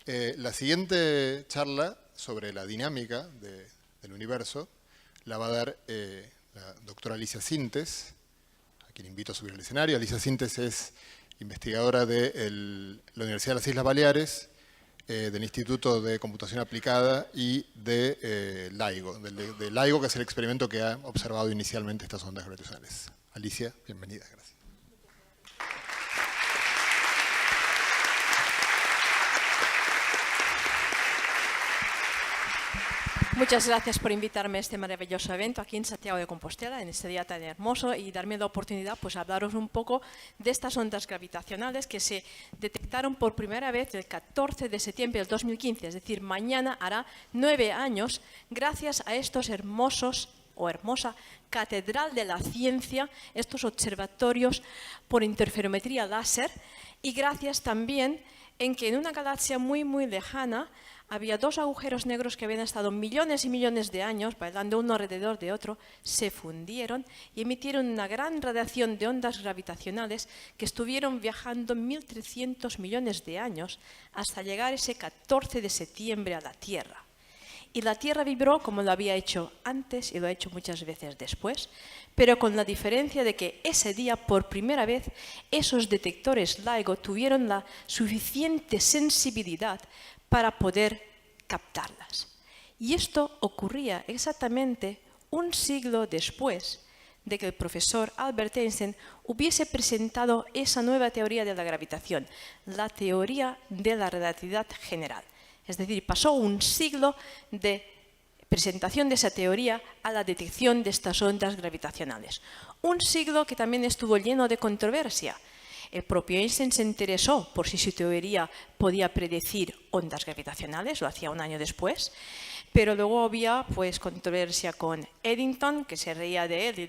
La siguiente charla sobre la dinámica del universo la va a dar la doctora Alicia Sintes, a quien invito a subir al escenario. Alicia Sintes es investigadora de la Universidad de las Islas Baleares, del Instituto de Computación Aplicada y de LIGO, de LIGO, que es el experimento que ha observado inicialmente estas ondas gravitacionales. Alicia, bienvenida, gracias. Muchas gracias por invitarme a este maravilloso evento aquí en Santiago de Compostela, en este día tan hermoso, y darme la oportunidad pues, a hablaros un poco de estas ondas gravitacionales que se detectaron por primera vez el 14 de septiembre del 2015, es decir, mañana hará 9 años, gracias a estos hermosos o hermosa catedral de la ciencia, estos observatorios por interferometría láser, y gracias también en que en una galaxia muy, muy lejana había dos agujeros negros que habían estado millones y millones de años bailando uno alrededor de otro, se fundieron y emitieron una gran radiación de ondas gravitacionales que estuvieron viajando 1.300 millones de años hasta llegar ese 14 de septiembre a la Tierra. Y la Tierra vibró como lo había hecho antes y lo ha hecho muchas veces después, pero con la diferencia de que ese día, por primera vez, esos detectores LIGO tuvieron la suficiente sensibilidad para poder captarlas. Y esto ocurría exactamente un siglo después de que el profesor Albert Einstein hubiese presentado esa nueva teoría de la gravitación, la teoría de la relatividad general. Es decir, pasó un siglo de presentación de esa teoría a la detección de estas ondas gravitacionales. Un siglo que también estuvo lleno de controversia. El propio Einstein se interesó por si su teoría podía predecir ondas gravitacionales, lo hacía un año después, pero luego había pues, controversia con Eddington, que se reía de él y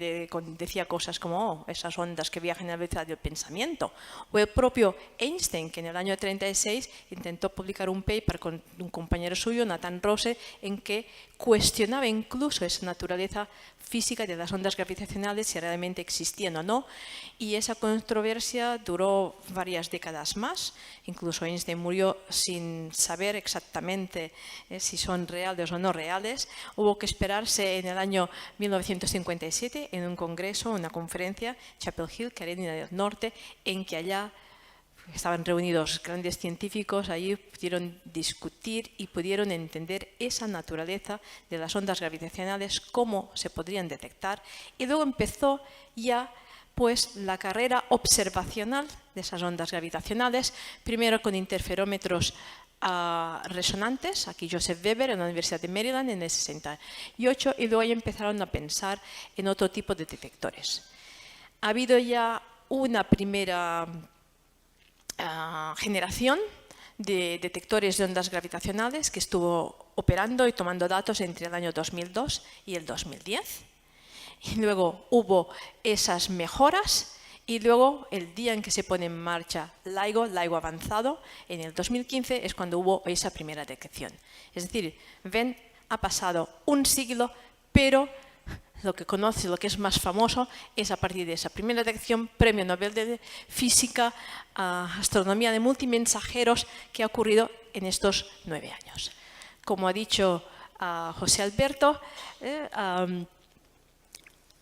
decía cosas como esas ondas que viajan a la velocidad del pensamiento, o el propio Einstein, que en el año 36 intentó publicar un paper con un compañero suyo, Nathan Rose, en que cuestionaba incluso esa naturaleza física de las ondas gravitacionales, si realmente existían o no, y esa controversia duró varias décadas más. Incluso Einstein murió sin saber exactamente si son reales o no reales. Hubo que esperarse en el año 1957 en un congreso, una conferencia, Chapel Hill, Carolina del Norte, en que allá estaban reunidos grandes científicos, allí pudieron discutir y pudieron entender esa naturaleza de las ondas gravitacionales, cómo se podrían detectar, y luego empezó ya pues la carrera observacional de esas ondas gravitacionales, primero con interferómetros resonantes, aquí Joseph Weber en la Universidad de Maryland en el 68, y luego ya empezaron a pensar en otro tipo de detectores. Ha habido ya una primera generación de detectores de ondas gravitacionales que estuvo operando y tomando datos entre el año 2002 y el 2010. Y luego hubo esas mejoras y luego el día en que se pone en marcha LIGO avanzado, en el 2015 es cuando hubo esa primera detección. Es decir, ven, ha pasado un siglo, pero lo que es más famoso es a partir de esa primera detección, Premio Nobel de Física, Astronomía de Multimensajeros, que ha ocurrido en estos 9 años. Como ha dicho José Alberto,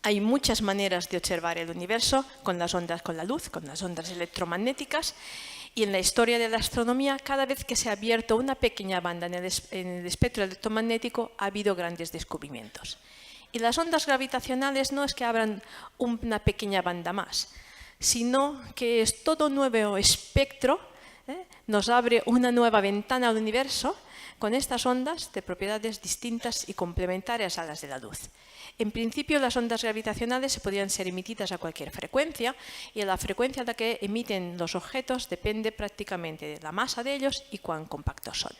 hay muchas maneras de observar el universo con las ondas, con la luz, con las ondas electromagnéticas, y en la historia de la astronomía, cada vez que se ha abierto una pequeña banda en el espectro electromagnético, ha habido grandes descubrimientos. Y las ondas gravitacionales no es que abran una pequeña banda más, sino que es todo un nuevo espectro, nos abre una nueva ventana al universo con estas ondas de propiedades distintas y complementarias a las de la luz. En principio, las ondas gravitacionales podrían ser emitidas a cualquier frecuencia, y la frecuencia a la que emiten los objetos depende prácticamente de la masa de ellos y cuán compactos son.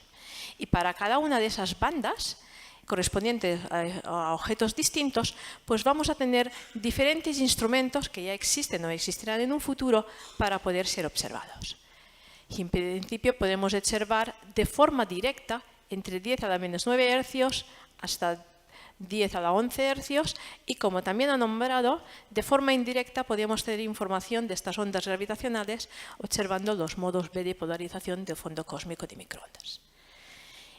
Y para cada una de esas bandas correspondientes a objetos distintos, pues vamos a tener diferentes instrumentos que ya existen o existirán en un futuro para poder ser observados. Y en principio podemos observar de forma directa entre 10 a la menos 9 hercios hasta 10 a la 11 hercios, y como también ha nombrado, de forma indirecta podemos tener información de estas ondas gravitacionales observando los modos B de polarización del fondo cósmico de microondas.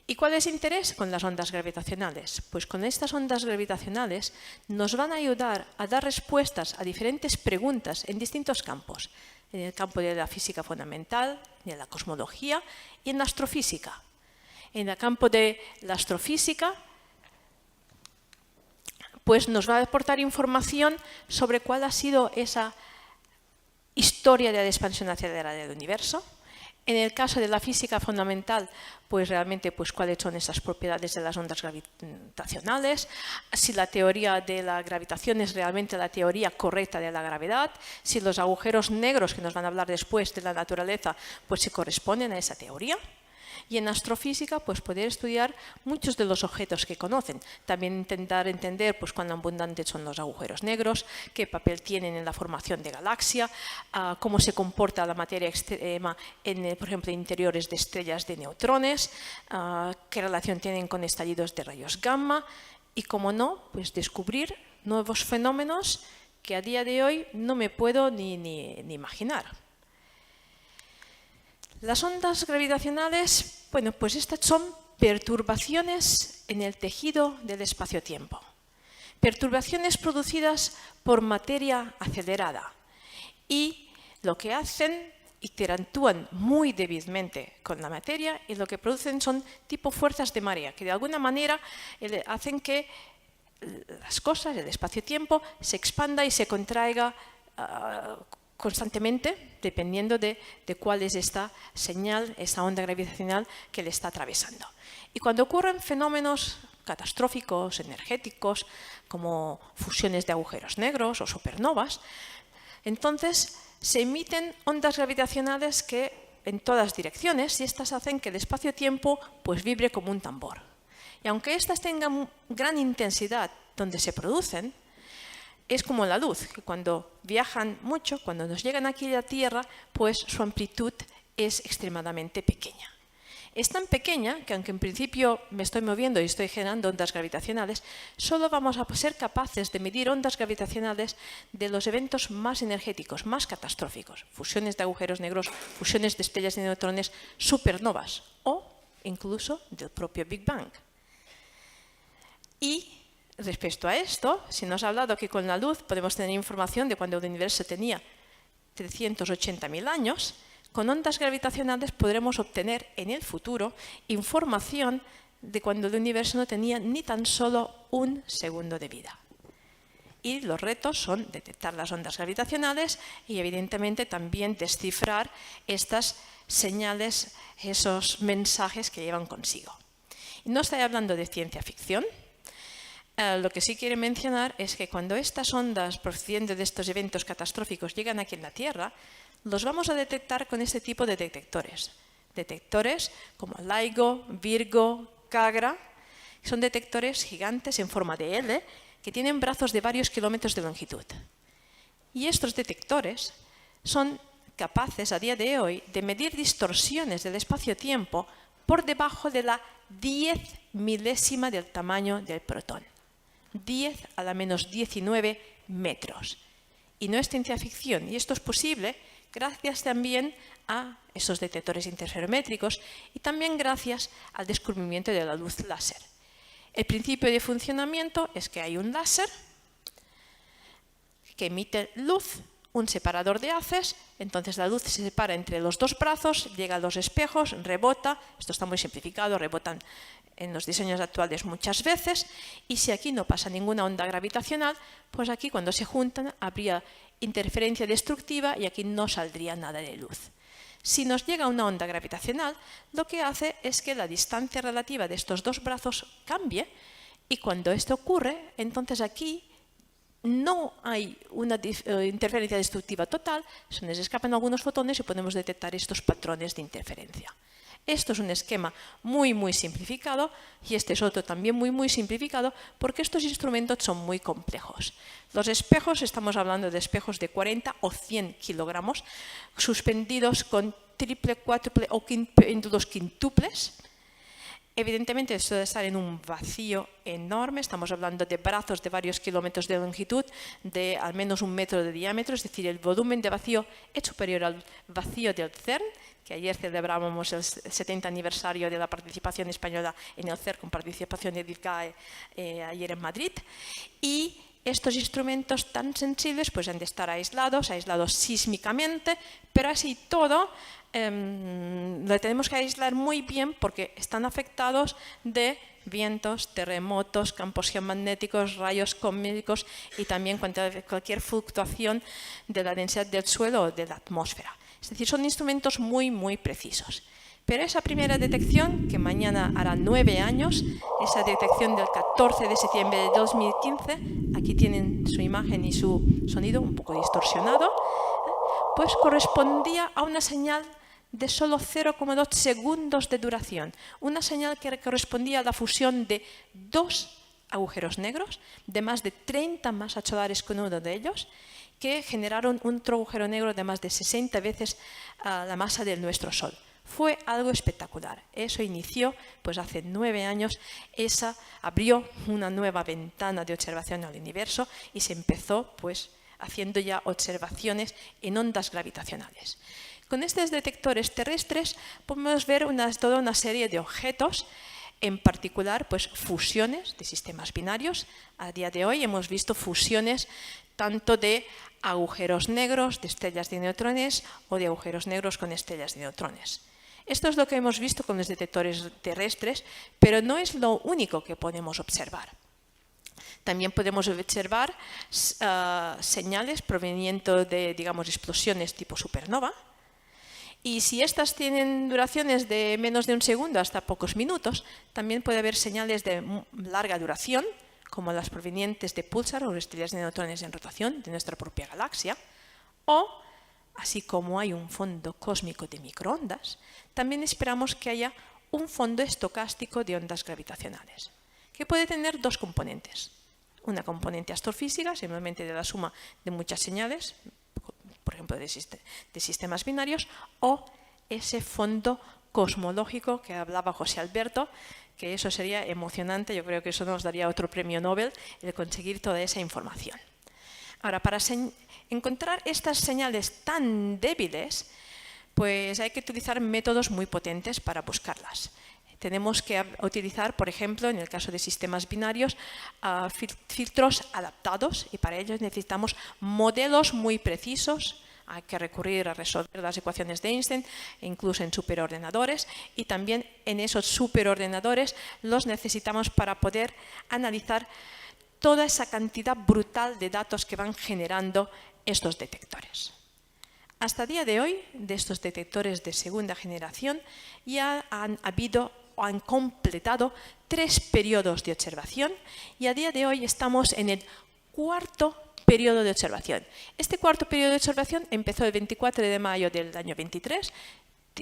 ¿Y cuál es el interés con las ondas gravitacionales? Pues con estas ondas gravitacionales nos van a ayudar a dar respuestas a diferentes preguntas en distintos campos. En el campo de la física fundamental, de la cosmología y en la astrofísica. En el campo de la astrofísica, pues nos va a aportar información sobre cuál ha sido esa historia de la expansión acelerada del universo. En el caso de la física fundamental, pues realmente pues, cuáles son esas propiedades de las ondas gravitacionales, si la teoría de la gravitación es realmente la teoría correcta de la gravedad, si los agujeros negros que nos van a hablar después de la naturaleza pues se corresponden a esa teoría. Y en astrofísica, pues poder estudiar muchos de los objetos que conocen. También intentar entender pues, cuán abundantes son los agujeros negros, qué papel tienen en la formación de galaxia, cómo se comporta la materia extrema en, por ejemplo, interiores de estrellas de neutrones, qué relación tienen con estallidos de rayos gamma y, como no, pues descubrir nuevos fenómenos que a día de hoy no me puedo ni imaginar. Las ondas gravitacionales, bueno, pues estas son perturbaciones en el tejido del espacio-tiempo. Perturbaciones producidas por materia acelerada. Y lo que hacen, interactúan muy débilmente con la materia y lo que producen son tipo fuerzas de marea, que de alguna manera hacen que las cosas, el espacio-tiempo, se expanda y se contraiga constantemente, dependiendo de cuál es esta señal, esta onda gravitacional que le está atravesando. Y cuando ocurren fenómenos catastróficos, energéticos, como fusiones de agujeros negros o supernovas, entonces se emiten ondas gravitacionales que en todas direcciones y estas hacen que el espacio-tiempo pues vibre como un tambor. Y aunque estas tengan gran intensidad donde se producen, es como la luz, que cuando viajan mucho, cuando nos llegan aquí a la Tierra, pues su amplitud es extremadamente pequeña. Es tan pequeña que aunque en principio me estoy moviendo y estoy generando ondas gravitacionales, solo vamos a ser capaces de medir ondas gravitacionales de los eventos más energéticos, más catastróficos, fusiones de agujeros negros, fusiones de estrellas de neutrones, supernovas o incluso del propio Big Bang. Y respecto a esto, se nos ha hablado que con la luz podemos tener información de cuando el universo tenía 380.000 años, con ondas gravitacionales podremos obtener en el futuro información de cuando el universo no tenía ni tan solo un segundo de vida. Y los retos son detectar las ondas gravitacionales y evidentemente también descifrar estas señales, esos mensajes que llevan consigo. Y no estoy hablando de ciencia ficción. Lo que sí quiero mencionar es que cuando estas ondas procediendo de estos eventos catastróficos llegan aquí en la Tierra, los vamos a detectar con este tipo de detectores. Detectores como LIGO, Virgo, CAGRA, son detectores gigantes en forma de L que tienen brazos de varios kilómetros de longitud. Y estos detectores son capaces a día de hoy de medir distorsiones del espacio-tiempo por debajo de la 10 milésima del tamaño del protón. 10 a la menos 19 metros. Y no es ciencia ficción, y esto es posible gracias también a esos detectores interferométricos y también gracias al descubrimiento de la luz láser. El principio de funcionamiento es que hay un láser que emite luz, un separador de haces, entonces la luz se separa entre los dos brazos, llega a los espejos, rebota, esto está muy simplificado, rebotan en los diseños actuales muchas veces, y si aquí no pasa ninguna onda gravitacional, pues aquí cuando se juntan habría interferencia destructiva y aquí no saldría nada de luz. Si nos llega una onda gravitacional, lo que hace es que la distancia relativa de estos dos brazos cambie, y cuando esto ocurre, entonces aquí no hay una interferencia destructiva total, se nos escapan algunos fotones y podemos detectar estos patrones de interferencia. Esto es un esquema muy simplificado y este es otro también muy simplificado porque estos instrumentos son muy complejos. Los espejos, estamos hablando de espejos de 40 o 100 kilogramos suspendidos con triple, cuádruple o péndulos quintuples. Evidentemente esto debe estar en un vacío enorme, estamos hablando de brazos de varios kilómetros de longitud, de al menos 1 metro de diámetro, es decir, el volumen de vacío es superior al vacío del CERN, que ayer celebrábamos el 70 aniversario de la participación española en el CERN, con participación de DIRCAE ayer en Madrid. Y estos instrumentos tan sensibles pues han de estar aislados sísmicamente, pero así todo lo tenemos que aislar muy bien porque están afectados de vientos, terremotos, campos geomagnéticos, rayos cósmicos y también cualquier fluctuación de la densidad del suelo o de la atmósfera. Es decir, son instrumentos muy, muy precisos. Pero esa primera detección, que mañana hará 9 años, esa detección del 14 de septiembre de 2015, aquí tienen su imagen y su sonido un poco distorsionado, pues correspondía a una señal de solo 0,2 segundos de duración. Una señal que correspondía a la fusión de 2 agujeros negros, de más de 30 masas solares con uno de ellos, que generaron un otro agujero negro de más de 60 veces la masa de nuestro Sol. Fue algo espectacular. Eso inició, pues hace 9 años, abrió una nueva ventana de observación al universo y se empezó, pues, haciendo ya observaciones en ondas gravitacionales. Con estos detectores terrestres podemos ver toda una serie de objetos, en particular, pues, fusiones de sistemas binarios. A día de hoy hemos visto fusiones tanto de agujeros negros, de estrellas de neutrones o de agujeros negros con estrellas de neutrones. Esto es lo que hemos visto con los detectores terrestres, pero no es lo único que podemos observar. También podemos observar señales provenientes de, digamos, explosiones tipo supernova. Y si estas tienen duraciones de menos de un segundo hasta pocos minutos, también puede haber señales de larga duración, como las provenientes de púlsar o estrellas de neutrones en rotación de nuestra propia galaxia, o así como hay un fondo cósmico de microondas, también esperamos que haya un fondo estocástico de ondas gravitacionales, que puede tener 2 componentes. Una componente astrofísica, simplemente de la suma de muchas señales, por ejemplo de sistemas binarios, o ese fondo cosmológico que hablaba José Alberto, que eso sería emocionante. Yo creo que eso nos daría otro premio Nobel, el conseguir toda esa información. Ahora, para encontrar estas señales tan débiles, pues hay que utilizar métodos muy potentes para buscarlas. Tenemos que utilizar, por ejemplo, en el caso de sistemas binarios, filtros adaptados, y para ello necesitamos modelos muy precisos. Hay que recurrir a resolver las ecuaciones de Einstein, incluso en superordenadores, y también en esos superordenadores los necesitamos para poder analizar toda esa cantidad brutal de datos que van generando estos detectores. Hasta el día de hoy, de estos detectores de segunda generación, ya han completado 3 periodos de observación, y a día de hoy estamos en el 4º periodo de observación. Este 4º periodo de observación empezó el 24 de mayo del año 23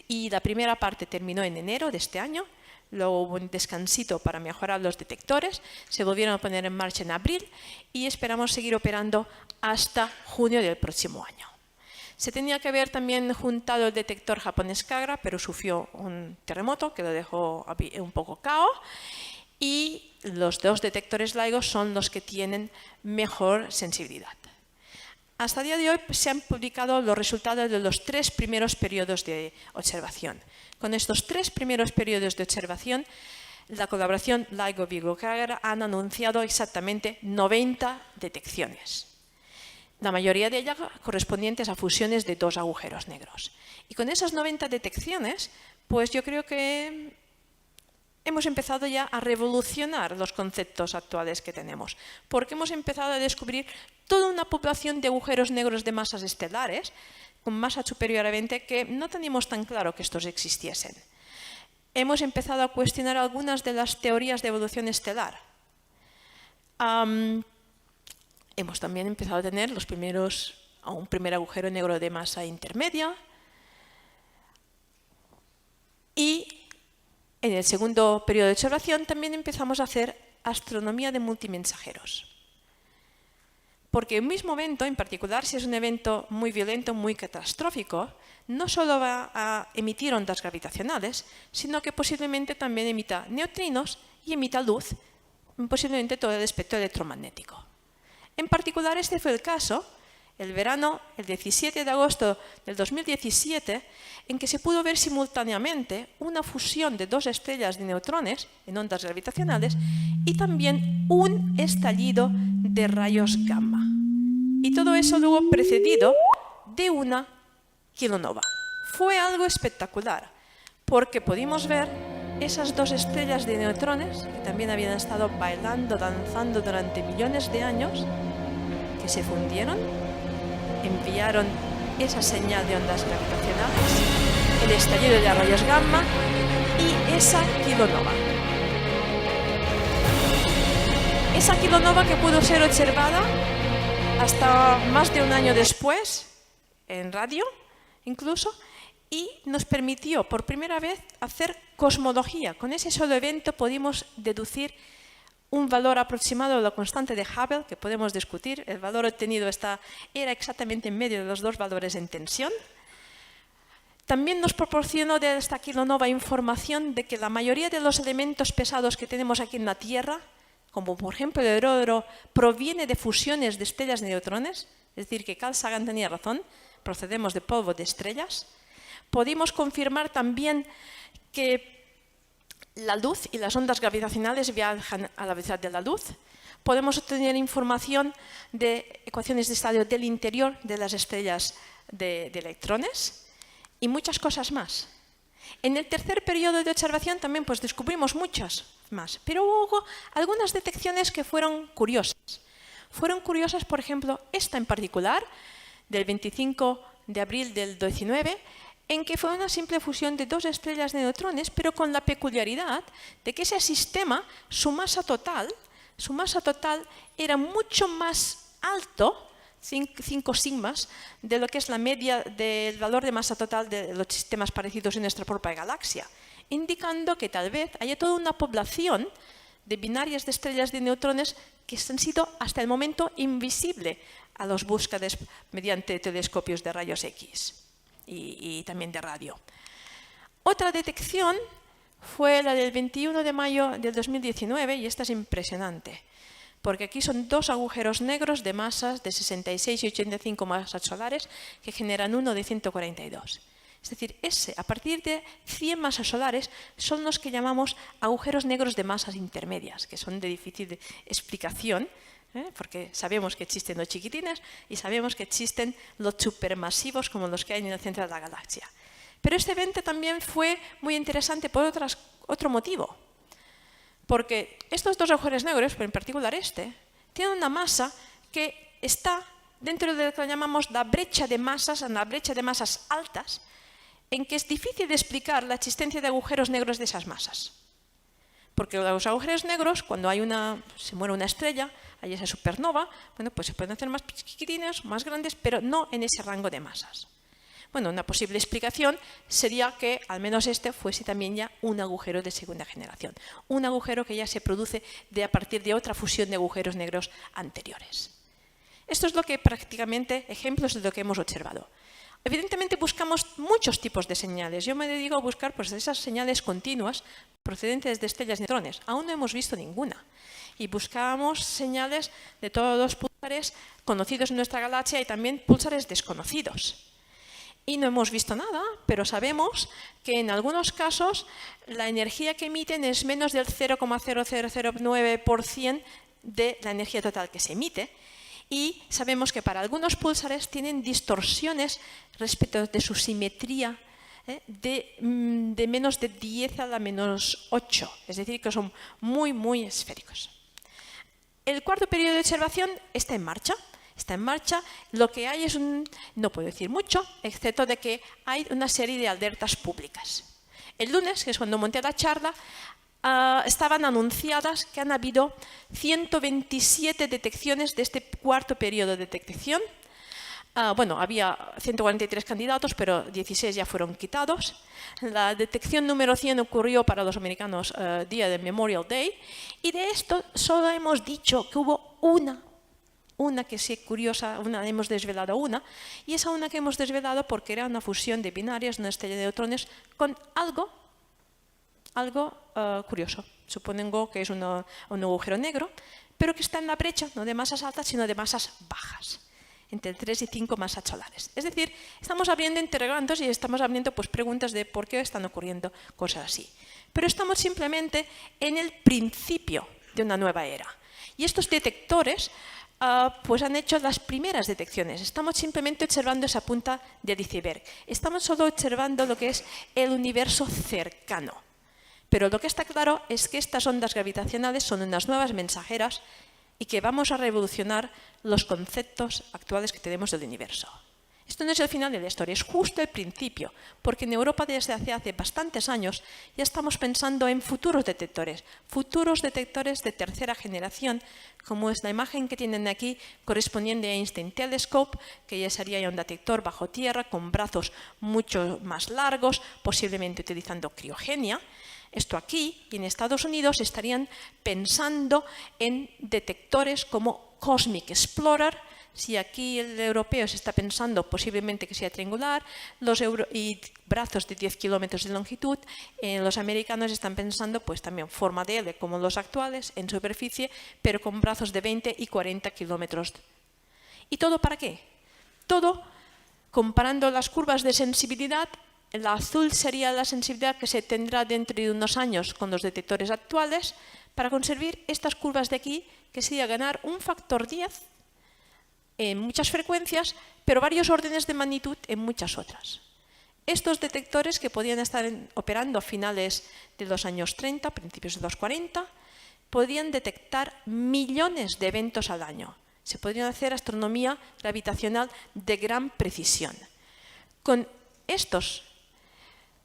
y la primera parte terminó en enero de este año. Luego hubo un descansito para mejorar los detectores, se volvieron a poner en marcha en abril y esperamos seguir operando hasta junio del próximo año. Se tenía que haber también juntado el detector japonés Kagra, pero sufrió un terremoto que lo dejó un poco cao, y los 2 detectores LIGO son los que tienen mejor sensibilidad. Hasta el día de hoy se han publicado los resultados de los 3 primeros periodos de observación. Con estos 3 primeros periodos de observación, la colaboración LIGO-Virgo-Kagra han anunciado exactamente 90 detecciones. La mayoría de ellas correspondientes a fusiones de 2 agujeros negros. Y con esas 90 detecciones, pues yo creo que hemos empezado ya a revolucionar los conceptos actuales que tenemos, porque hemos empezado a descubrir toda una población de agujeros negros de masas estelares, con masa superior a 20, que no teníamos tan claro que estos existiesen. Hemos empezado a cuestionar algunas de las teorías de evolución estelar. Hemos también empezado a tener un primer agujero negro de masa intermedia, y en el segundo periodo de observación también empezamos a hacer astronomía de multimensajeros. Porque un mismo evento, en particular si es un evento muy violento, muy catastrófico, no solo va a emitir ondas gravitacionales, sino que posiblemente también emita neutrinos y emita luz, posiblemente todo el espectro electromagnético. En particular, este fue el caso el verano, el 17 de agosto del 2017, en que se pudo ver simultáneamente una fusión de dos estrellas de neutrones en ondas gravitacionales y también un estallido de rayos gamma. Y todo eso luego precedido de una kilonova. Fue algo espectacular, porque pudimos ver esas dos estrellas de neutrones, que también habían estado bailando, danzando durante millones de años, que se fundieron, enviaron esa señal de ondas gravitacionales, el estallido de rayos gamma y esa kilonova. Esa kilonova que pudo ser observada hasta más de un año después, en radio incluso, y nos permitió por primera vez hacer cosmología. Con ese solo evento pudimos deducir un valor aproximado de la constante de Hubble, que podemos discutir. El valor obtenido era exactamente en medio de los dos valores en tensión. También nos proporcionó de esta kilonova información de que la mayoría de los elementos pesados que tenemos aquí en la Tierra, como por ejemplo el oro, proviene de fusiones de estrellas de neutrones, es decir, que Carl Sagan tenía razón, procedemos de polvo de estrellas. Pudimos confirmar también que la luz y las ondas gravitacionales viajan a la velocidad de la luz. Podemos obtener información de ecuaciones de estado del interior de las estrellas de electrones y muchas cosas más. En el tercer periodo de observación también pues, descubrimos muchas más, pero hubo algunas detecciones que fueron curiosas. Fueron curiosas, por ejemplo, esta en particular, del 25 de abril del 19, en que fue una simple fusión de dos estrellas de neutrones, pero con la peculiaridad de que ese sistema, su masa total era mucho más alto, 5 sigmas, de lo que es la media del valor de masa total de los sistemas parecidos en nuestra propia galaxia, indicando que tal vez haya toda una población de binarias de estrellas de neutrones que han sido hasta el momento invisible a los búsquedas mediante telescopios de rayos X. Y también de radio. Otra detección fue la del 21 de mayo del 2019 y esta es impresionante, porque aquí son dos agujeros negros de masas de 66 y 85 masas solares que generan uno de 142. Es decir, a partir de 100 masas solares son los que llamamos agujeros negros de masas intermedias, que son de difícil explicación, porque sabemos que existen los chiquitines y sabemos que existen los supermasivos como los que hay en el centro de la galaxia. Pero este evento también fue muy interesante por otro motivo, porque estos dos agujeros negros, pero en particular tienen una masa que está dentro de lo que llamamos la brecha de masas, en la brecha de masas altas, en que es difícil de explicar la existencia de agujeros negros de esas masas. Porque los agujeros negros, cuando se muere una estrella, hay esa supernova, bueno, pues se pueden hacer más chiquitines, más grandes, pero no en ese rango de masas. Bueno, una posible explicación sería que al menos fuese también ya un agujero de segunda generación. Un agujero que ya se produce a partir de otra fusión de agujeros negros anteriores. Esto es lo que prácticamente, ejemplos de lo que hemos observado. Evidentemente buscamos muchos tipos de señales. Yo me dedico a buscar pues, esas señales continuas procedentes de estrellas de neutrones. Aún no hemos visto ninguna. Y buscábamos señales de todos los púlsares conocidos en nuestra galaxia y también púlsares desconocidos. Y no hemos visto nada, pero sabemos que en algunos casos la energía que emiten es menos del 0,0009% de la energía total que se emite. Y sabemos que para algunos púlsares tienen distorsiones respecto de su simetría de menos de 10 a la menos 8, es decir, que son muy, muy esféricos. El cuarto periodo de observación está en marcha. Lo que hay es no puedo decir mucho, excepto de que hay una serie de alertas públicas. El lunes, que es cuando monté la charla, estaban anunciadas que han habido 127 detecciones de este cuarto periodo de detección. Bueno, había 143 candidatos, pero 16 ya fueron quitados. La detección número 100 ocurrió para los americanos día de Memorial Day. Y de esto solo hemos dicho que hubo una que es curiosa, hemos desvelado una. Y esa una que hemos desvelado porque era una fusión de binarias, una estrella de neutrones, con algo curioso. Supongo que es un agujero negro, pero que está en la brecha no de masas altas, sino de masas bajas. entre 3 y 5 masas solares. Es decir, estamos abriendo interrogantes y estamos abriendo pues, preguntas de por qué están ocurriendo cosas así. Pero estamos simplemente en el principio de una nueva era. Y estos detectores pues han hecho las primeras detecciones. Estamos simplemente observando esa punta del iceberg. Estamos solo observando lo que es el universo cercano. Pero lo que está claro es que estas ondas gravitacionales son unas nuevas mensajeras y que vamos a revolucionar los conceptos actuales que tenemos del universo. Esto no es el final de la historia, es justo el principio, porque en Europa desde hace bastantes años ya estamos pensando en futuros detectores de tercera generación, como es la imagen que tienen aquí correspondiente a Einstein Telescope, que ya sería un detector bajo tierra con brazos mucho más largos, posiblemente utilizando criogenia. Esto aquí, y en Estados Unidos, estarían pensando en detectores como Cosmic Explorer. Si aquí el europeo se está pensando posiblemente que sea triangular y brazos de 10 kilómetros de longitud, los americanos están pensando pues también forma de L como los actuales en superficie, pero con brazos de 20 y 40 kilómetros. ¿Y todo para qué? Todo comparando las curvas de sensibilidad. El azul sería la sensibilidad que se tendrá dentro de unos años con los detectores actuales para conseguir estas curvas de aquí, que sería ganar un factor 10 en muchas frecuencias, pero varios órdenes de magnitud en muchas otras. Estos detectores que podían estar operando a finales de los años 30, principios de los 40, podían detectar millones de eventos al año. Se podrían hacer astronomía gravitacional de gran precisión. Con estos,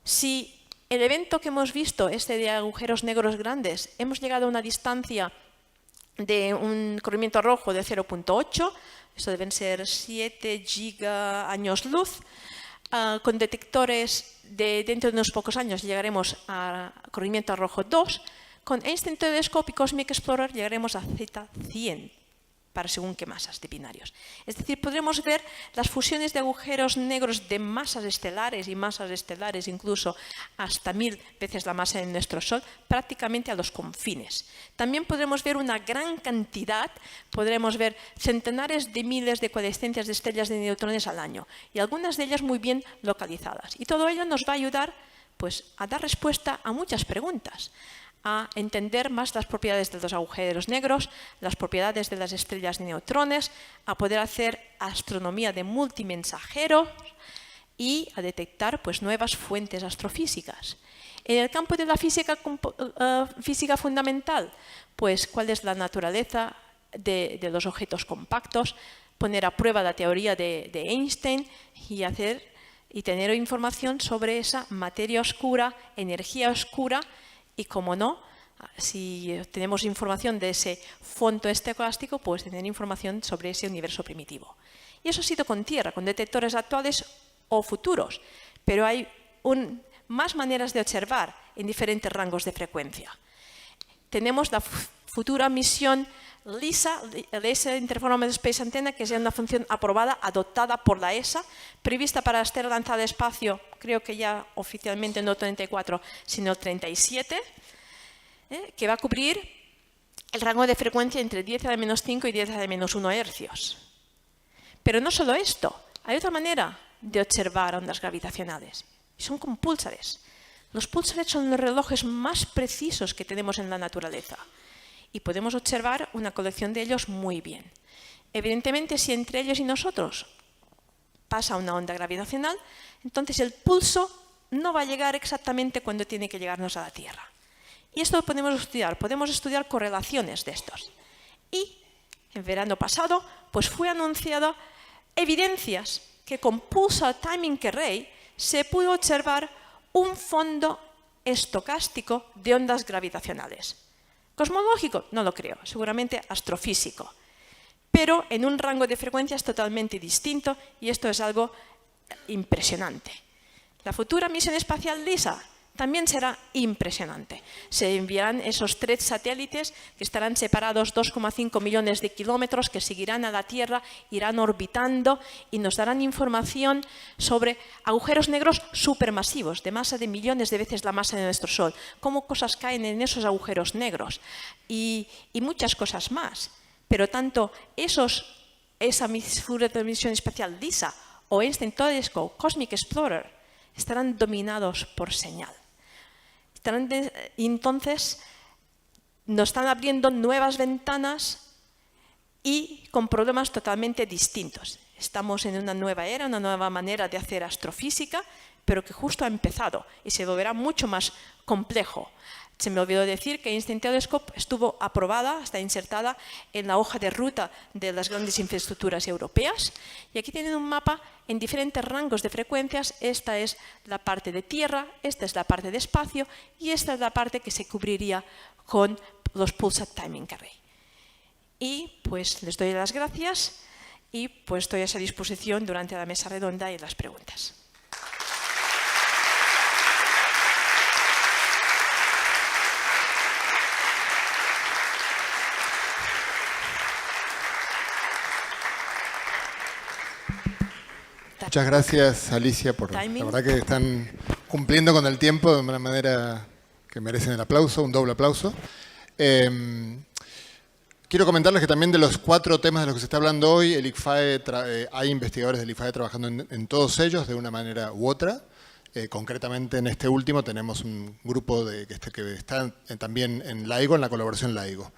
si el evento que hemos visto, este de agujeros negros grandes, hemos llegado a una distancia de un corrimiento rojo de 0.8, esto deben ser 7 giga-años luz, con detectores dentro de unos pocos años llegaremos a corrimiento rojo 2, con Einstein Telescope y Cosmic Explorer llegaremos a Z100 para según qué masas de binarios. Es decir, podremos ver las fusiones de agujeros negros de masas estelares y masas estelares incluso hasta 1000 veces la masa de nuestro Sol, prácticamente a los confines. También podremos ver una gran cantidad, podremos ver centenares de miles de coalescencias de estrellas de neutrones al año y algunas de ellas muy bien localizadas. Y todo ello nos va a ayudar pues, a dar respuesta a muchas preguntas, a entender más las propiedades de los agujeros negros, las propiedades de las estrellas de neutrones, a poder hacer astronomía de multimensajeros y a detectar pues, nuevas fuentes astrofísicas. En el campo de la física fundamental, pues cuál es la naturaleza de los objetos compactos, poner a prueba la teoría de Einstein y tener información sobre esa materia oscura, energía oscura. Y como no, si tenemos información de ese fondo estocástico, pues tener información sobre ese universo primitivo. Y eso ha sido con Tierra, con detectores actuales o futuros, pero hay más maneras de observar en diferentes rangos de frecuencia. Tenemos la futura misión LISA, el Laser Interferometer Space Antenna, que es una función aprobada, adoptada por la ESA, prevista para ser lanzada al espacio, creo que ya oficialmente no el 34, sino el 37, que va a cubrir el rango de frecuencia entre 10 a la menos 5 y 10 a la menos 1 hercios. Pero no solo esto, hay otra manera de observar ondas gravitacionales, y son con púlsares. Los púlsares son los relojes más precisos que tenemos en la naturaleza. Y podemos observar una colección de ellos muy bien. Evidentemente, si entre ellos y nosotros pasa una onda gravitacional, entonces el pulso no va a llegar exactamente cuando tiene que llegarnos a la Tierra. Y esto lo podemos estudiar correlaciones de estos. Y en verano pasado, pues fue anunciado evidencias que con Pulsar Timing Array se pudo observar un fondo estocástico de ondas gravitacionales. ¿Cosmológico? No lo creo, seguramente astrofísico, pero en un rango de frecuencias totalmente distinto y esto es algo impresionante. La futura misión espacial LISA también será impresionante. Se enviarán esos 3 satélites que estarán separados 2,5 millones de kilómetros, que seguirán a la Tierra, irán orbitando y nos darán información sobre agujeros negros supermasivos, de masa de millones de veces la masa de nuestro Sol, cómo cosas caen en esos agujeros negros y muchas cosas más. Pero tanto esos esa misión espacial LISA o Einstein Telescope, Cosmic Explorer, estarán dominados por señal. Entonces, nos están abriendo nuevas ventanas y con problemas totalmente distintos. Estamos en una nueva era, una nueva manera de hacer astrofísica, pero que justo ha empezado y se volverá mucho más complejo. Se me olvidó decir que Einstein Telescope estuvo aprobada, está insertada en la hoja de ruta de las grandes infraestructuras europeas. Y aquí tienen un mapa en diferentes rangos de frecuencias. Esta es la parte de tierra, esta es la parte de espacio y esta es la parte que se cubriría con los Pulsar Timing Array. Y pues les doy las gracias y pues estoy a esa disposición durante la mesa redonda y las preguntas. Muchas gracias, Alicia, por la verdad que están cumpliendo con el tiempo de una manera que merecen el aplauso, un doble aplauso. Quiero comentarles que también de los 4 temas de los que se está hablando hoy, el ICFAE hay investigadores del ICFAE trabajando en todos ellos de una manera u otra. Concretamente en este último tenemos un grupo que está también en LAIGO, en la colaboración LAIGO.